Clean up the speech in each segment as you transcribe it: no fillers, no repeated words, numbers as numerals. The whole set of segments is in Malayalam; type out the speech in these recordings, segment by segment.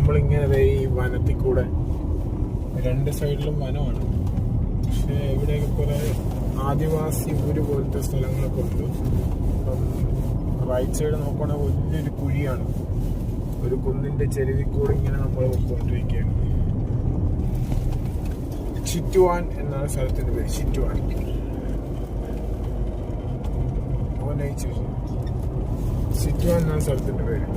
നമ്മളിങ്ങനെ ഈ വനത്തിൽ കൂടെ, രണ്ട് സൈഡിലും വനമാണ്, പക്ഷെ ഇവിടെയൊക്കെ കുറെ ആദിവാസി ഊര് പോലത്തെ സ്ഥലങ്ങളൊക്കെ ഉണ്ട്. അപ്പം റൈറ്റ് സൈഡ് നോക്കുകയാണെങ്കിൽ വലിയൊരു കുഴിയാണ്, ഒരു കുന്നിന്റെ ചെരുവിൽ കൂടെ ഇങ്ങനെ നമ്മൾ പോയിക്കൊണ്ടിരിക്കുകയാണ്. ചിറ്റുവാൻ എന്നാണ് സ്ഥലത്തിന്റെ പേര്, ചിറ്റുവാൻ. ചിറ്റുവാൻ എന്നാണ് സ്ഥലത്തിന്റെ പേര്.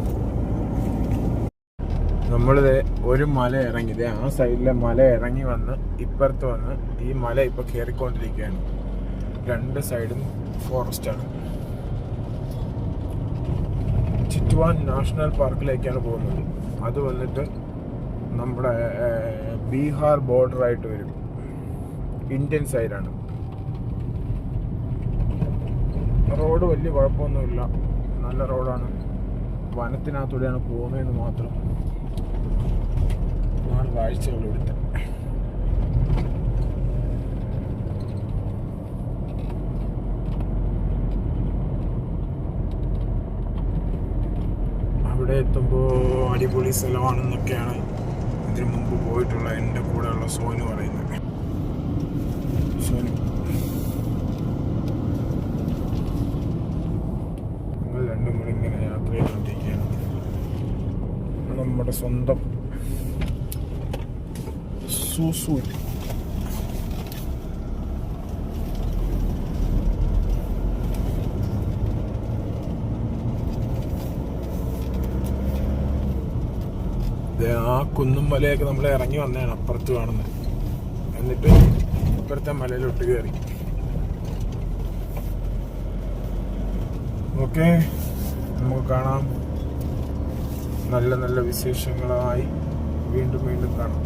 നമ്മളിത് ഒരു മല ഇറങ്ങി, ആ സൈഡിലെ മല ഇറങ്ങി വന്ന് ഇപ്പുറത്ത് വന്ന് ഈ മല ഇപ്പൊ കയറിക്കൊണ്ടിരിക്കുകയാണ്. രണ്ട് സൈഡും ഫോറസ്റ്റാണ്. ചിറ്റുവാൻ നാഷണൽ പാർക്കിലേക്കാണ് പോകുന്നത്. അത് വന്നിട്ട് നമ്മുടെ ബീഹാർ ബോർഡറായിട്ട് വരും, ഇന്ത്യൻ സൈഡാണ്. റോഡ് വലിയ കുഴപ്പമൊന്നുമില്ല, നല്ല റോഡാണ്. വനത്തിനകത്തൂടെയാണ് പോകുന്നതെന്ന് മാത്രം കാഴ്ചകൾ എടുത്ത്. അവിടെ എത്തുമ്പോൾ അടിപൊളി സ്ഥലമാണെന്നൊക്കെയാണ് ഇതിനു മുമ്പ് പോയിട്ടുള്ള എൻ്റെ കൂടെയുള്ള സോനു പറയുന്നത്. സോനു, ഞങ്ങൾ രണ്ടും കൂടി ഇങ്ങനെ യാത്ര ചെയ്തുകൊണ്ടിരിക്കുകയാണ്. നമ്മുടെ സ്വന്തം സൂസൂര്. ആ കുന്നും മലയൊക്കെ നമ്മൾ ഇറങ്ങി വന്നതാണ് അപ്പുറത്ത് കാണുന്നത്. എന്നിട്ട് ഇപ്പുറത്തെ മലയിലോട്ട് കയറി. ഓക്കെ, നമുക്ക് കാണാം. നല്ല നല്ല വിശേഷങ്ങളായി വീണ്ടും കാണാം.